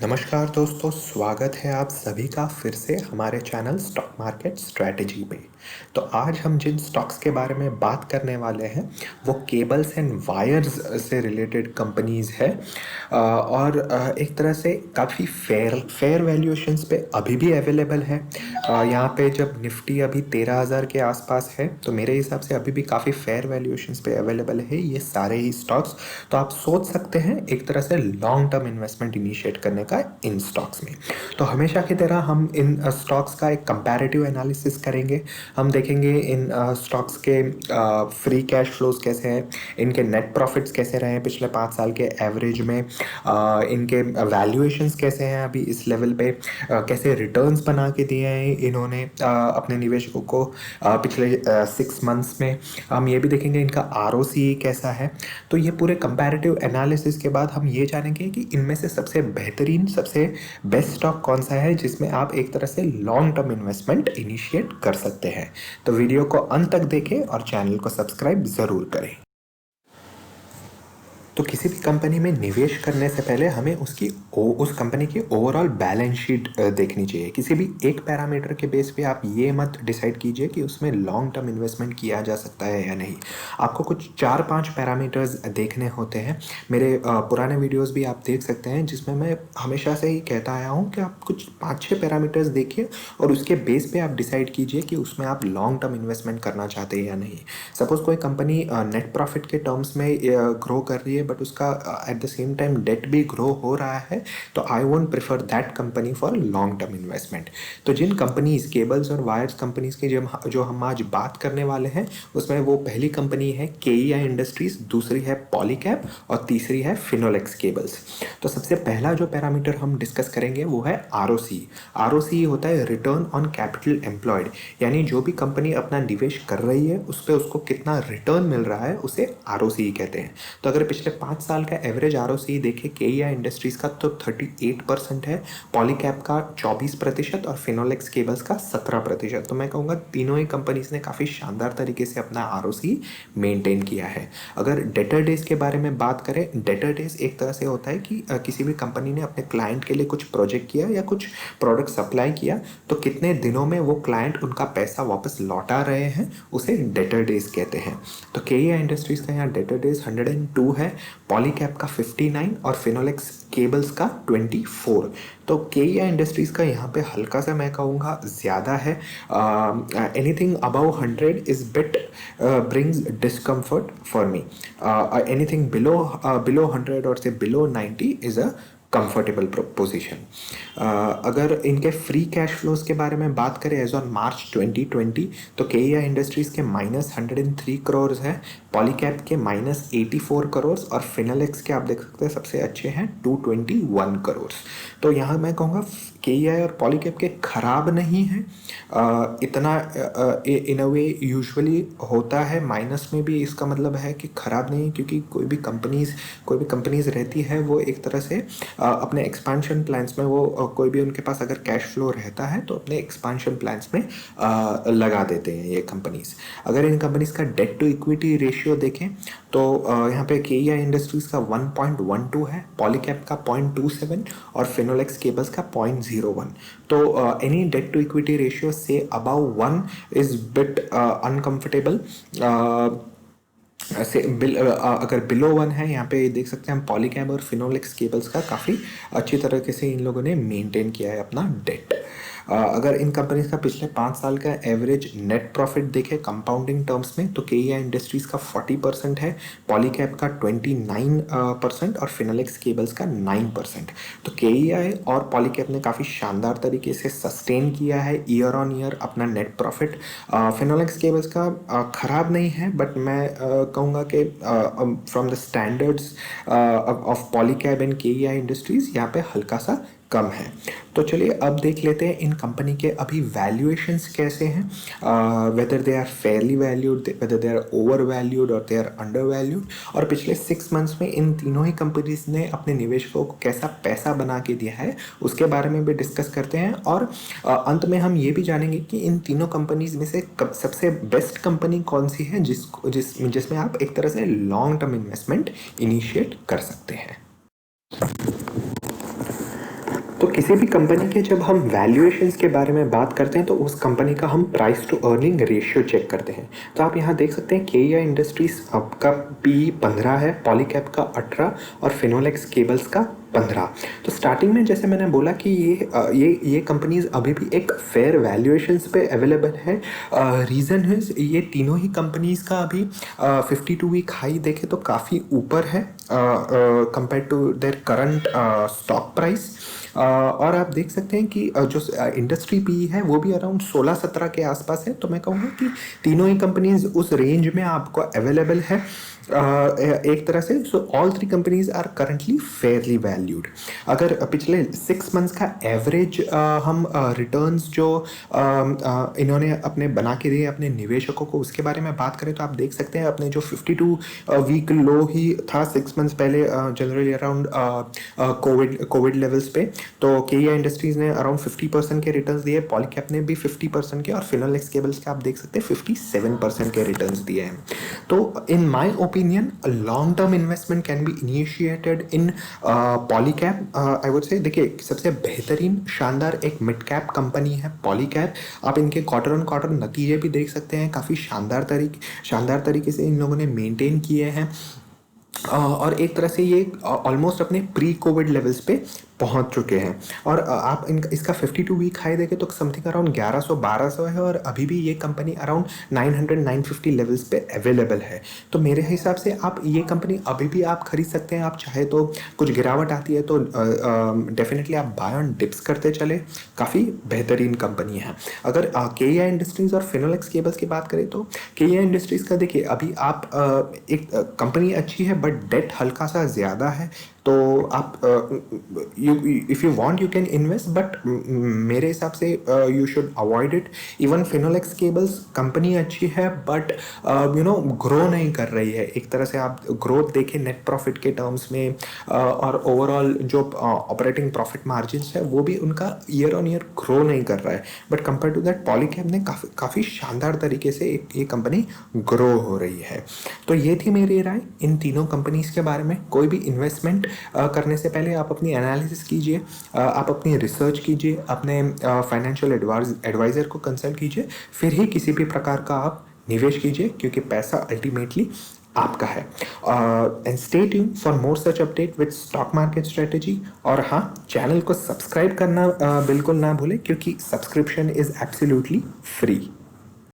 नमस्कार दोस्तों, स्वागत है आप सभी का फिर से हमारे चैनल स्टॉक मार्केट स्ट्रैटेजी पे। तो आज हम जिन स्टॉक्स के बारे में बात करने वाले हैं वो केबल्स एंड वायर्स से रिलेटेड कंपनीज़ है और एक तरह से काफ़ी फेयर वैल्यूएशंस पे अभी भी अवेलेबल है। यहाँ पे जब निफ्टी अभी 13,000 के आसपास है तो मेरे हिसाब से अभी भी काफ़ी फेयर वैल्यूएशंस पे अवेलेबल है ये सारे ही स्टॉक्स। तो आप सोच सकते हैं एक तरह से लॉन्ग टर्म इन्वेस्टमेंट इनिशिएट करने का इन स्टॉक्स में। तो हमेशा की तरह हम इन स्टॉक्स का एक कंपैरेटिव एनालिसिस करेंगे। हम देखेंगे इन स्टॉक्स के फ्री कैश फ्लोज कैसे हैं, इनके नेट प्रॉफिट्स कैसे रहे हैं पिछले 5 साल के एवरेज में, इनके वैल्यूएशंस कैसे हैं अभी इस लेवल पे, कैसे रिटर्न्स बना के दिए हैं इन्होंने अपने निवेशकों को पिछले 6 मंथ्स में। हम ये भी देखेंगे इनका ROCE कैसा है। तो ये पूरे कंपैरेटिव एनालिसिस के बाद हम ये जानेंगे कि इनमें से सबसे बेहतरीन, सबसे बेस्ट स्टॉक कौन सा है जिसमें आप एक तरह से लॉन्ग टर्म इन्वेस्टमेंट इनिशिएट कर सकते हैं। तो वीडियो को अंत तक देखें और चैनल को सब्सक्राइब ज़रूर करें। तो किसी भी कंपनी में निवेश करने से पहले हमें उस कंपनी की ओवरऑल बैलेंस शीट देखनी चाहिए। किसी भी एक पैरामीटर के बेस पे आप ये मत डिसाइड कीजिए कि उसमें लॉन्ग टर्म इन्वेस्टमेंट किया जा सकता है या नहीं। आपको कुछ 4-5 पैरामीटर्स देखने होते हैं। मेरे पुराने वीडियोस भी आप देख सकते हैं जिसमें मैं हमेशा से ही कहता आया हूँ कि आप कुछ 5-6 पैरामीटर्स देखिए और उसके बेस पे आप डिसाइड कीजिए कि उसमें आप लॉन्ग टर्म इन्वेस्टमेंट करना चाहते हैं या नहीं। सपोज़ कोई कंपनी नेट प्रॉफिट के टर्म्स में ग्रो कर रही है बट उसका at the same time debt भी ग्रो हो रहा है, तो I won't prefer that company for long term investment. तो जिन कंपनीज केबल्स और वायर्स कंपनीज की जो हम आज बात करने वाले हैं उसमें वो पहली कंपनी है KEI इंडस्ट्रीज, दूसरी है पॉलीकैब और तीसरी है फिनोलेक्स केबल्स। तो सबसे पहला जो पैरामीटर हम डिस्कस करेंगे वो है ROCE। ROCE होता है रिटर्न ऑन कैपिटल एम्प्लॉयड, यानी जो भी कंपनी अपना निवेश कर रही है उस पर उसको कितना रिटर्न मिल रहा है उसे ROCE कहते हैं। तो अगर पिछले 5 साल का एवरेज ROCE देखें KEI इंडस्ट्रीज का तो 38% है, पॉलीकैब का 24% और फिनोलेक्स केबल्स का 17%। तो मैं कहूँगा तीनों ही कंपनीज ने काफ़ी शानदार तरीके से अपना ROCE मेंटेन किया है। अगर डेटर डेज के बारे में बात करें, डेटर डेज एक तरह से होता है कि किसी भी कंपनी ने अपने क्लाइंट के लिए कुछ प्रोजेक्ट किया या कुछ प्रोडक्ट सप्लाई किया तो कितने दिनों में वो क्लाइंट उनका पैसा वापस लौटा रहे हैं उसे डेटर डेज कहते हैं। तो KEI इंडस्ट्रीज का यहाँ डेटर डेज 102 है, पॉलीकैब का 59 और फिनोलेक्स केबल्स का 24। तो KEI इंडस्ट्रीज़ का यहाँ पे हल्का सा मैं कहूँगा ज़्यादा है। Anything above 100 is bit brings discomfort for me. Anything below 100 और से below 90 is a comfortable position. अगर इनके फ्री कैश फ्लोज के बारे में बात करें एज ऑन मार्च 2020 तो KEI इंडस्ट्रीज़ के -103 करोड़ है, पॉलीकैब के -84 करोड़ और फिनोलेक्स के आप देख सकते हैं सबसे अच्छे हैं 221 करोड़। तो यहाँ मैं कहूँगा KEI और पॉलीकैब के ख़राब नहीं है इतना। इन अ वे यूजुअली होता है माइनस में भी, इसका मतलब है कि ख़राब नहीं, क्योंकि कोई भी कंपनीज रहती है वो एक तरह से अपने एक्सपांशन प्लान्स में वो कोई भी उनके पास अगर कैश फ्लो रहता है तो अपने एक्सपांशन प्लान्स में लगा देते हैं ये कंपनीज। अगर इन कंपनीज का डेट टू इक्विटी रेशियो देखें तो यहाँ पे KEI इंडस्ट्रीज का 1.12 है, पॉलीकैब का 0.27 और फिनोलेक्स केबल्स का 0.01। तो any debt to equity ratio से अबाउ 1 इज बिट अनकंफर्टेबल। अगर बिलो 1 है, यहाँ पे देख सकते हैं हम पॉलीकैब और फिनोलेक्स केबल्स का काफ़ी अच्छी तरीके से इन लोगों ने मेंटेन किया है अपना डेट। अगर इन कंपनीज का पिछले 5 साल का एवरेज नेट प्रॉफिट देखें कंपाउंडिंग टर्म्स में तो KEI इंडस्ट्रीज का 40% है, पॉलीकैब का 29% और फिनोलेक्स केबल्स का 9%। तो KEI और पॉलीकैब ने काफ़ी शानदार तरीके से सस्टेन किया है ईयर ऑन ईयर अपना नेट प्रॉफिट। फिनोलेक्स केबल्स का ख़राब नहीं है बट मैं कहूँगा कि from the standards of Polycab and KEI industries यहाँ पे हल्का सा कम है। तो चलिए अब देख लेते हैं इन कंपनी के अभी वैल्यूएशंस कैसे हैं, whether they are fairly valued, whether they are over valued और दे आर अंडर वैल्यूड, और पिछले 6 मंथ्स में इन तीनों ही कंपनीज ने अपने निवेशकों को कैसा पैसा बना के दिया है उसके बारे में भी डिस्कस करते हैं। और अंत में हम ये भी जानेंगे कि इन तीनों कंपनीज में से सबसे बेस्ट कंपनी कौन सी है जिसमें आप एक तरह से लॉन्ग टर्म इन्वेस्टमेंट इनिशिएट कर सकते हैं। किसी भी कंपनी के जब हम वैल्यूएशंस के बारे में बात करते हैं तो उस कंपनी का हम price to earning ratio check करते हैं। तो आप यहाँ देख सकते हैं केईआई इंडस्ट्रीज का पी 15 है, पॉलीकैब का 18 और फिनोलेक्स केबल्स का 15। तो स्टार्टिंग में जैसे मैंने बोला कि ये कंपनीज अभी भी एक फेयर वैल्यूएशंस पे अवेलेबल है। रीज़न है ये तीनों ही कंपनीज का अभी 52 वीक हाई देखे तो काफ़ी ऊपर है compare to their current stock price. और आप देख सकते हैं कि जो इंडस्ट्री पी है वो भी अराउंड 16-17 के आसपास है। तो मैं कहूँगा कि तीनों ही कंपनीज उस रेंज में आपको अवेलेबल है एक तरह से। So all three companies are currently fairly valued. अगर पिछले 6 मंथ्स का एवरेज हम रिटर्न्स जो इन्होंने अपने बना के दिए अपने निवेशकों को उसके बारे में बात करें तो आप देख सकते हैं अपने जो 52 वीक लो ही था 6 मंथ्स पहले जनरली अराउंड कोविड लेवल्स पे, तो केईआई इंडस्ट्रीज ने अराउंड 50% के रिटर्न्स दिए, पॉलीकैब ने भी 50% के और फिनोलेक्स केबल्स के आप देख सकते हैं 57% के रिटर्न्स दिए हैं। तो in my opinion a long term investment can be initiated in Polycab. I would say देखिए सबसे बेहतरीन शानदार एक मिड कैप कंपनी है पॉलीकैब। आप इनके क्वार्टर ऑन क्वार्टर नतीजे भी देख सकते हैं, काफ़ी शानदार तरीके से इन लोगों ने मेंटेन किए हैं और एक तरह से ये ऑलमोस्ट अपने प्री कोविड लेवल्स पे पहुंच चुके हैं। और आप इसका 52 वीक हाई देखें तो समथिंग अराउंड 1100-1200 है और अभी भी ये कंपनी अराउंड 900-950 लेवल्स पे अवेलेबल है। तो मेरे हिसाब से आप ये कंपनी अभी भी आप खरीद सकते हैं। आप चाहे तो कुछ गिरावट आती है तो डेफिनेटली आप बाय ऑन डिप्स करते चले, काफ़ी बेहतरीन कंपनी है। अगर केईआई इंडस्ट्रीज़ और फिनोलेक्स केबल्स की बात करें तो केईआई इंडस्ट्रीज़ का देखिए अभी आप एक कंपनी अच्छी है बट डेट हल्का सा ज़्यादा है। तो आप if you want you can invest but मेरे हिसाब से you should avoid it. Even Finolex cables company अच्छी है बट ग्रो नहीं कर रही है। एक तरह से आप ग्रोथ देखें नेट प्रॉफिट के टर्म्स में और ओवरऑल जो ऑपरेटिंग प्रॉफिट मार्जिन है वो भी उनका ईयर ऑन ईयर ग्रो नहीं कर रहा है। But compare to that Polycab ने काफ़ी शानदार तरीके से ये कंपनी ग्रो हो रही है। तो ये थी मेरी राय इन तीनों कंपनीज़ के बारे में। कोई भी इन्वेस्टमेंट करने से पहले आप अपनी एनालिसिस कीजिए, आप अपनी रिसर्च कीजिए, अपने फाइनेंशियल एडवाइज़र को कंसल्ट कीजिए, फिर ही किसी भी प्रकार का आप निवेश कीजिए क्योंकि पैसा अल्टीमेटली आपका है। And stay tune for more such update with stock market strategy. और हाँ, चैनल को सब्सक्राइब करना बिल्कुल ना भूलें क्योंकि सब्सक्रिप्शन इज़ एब्सोल्युटली फ्री।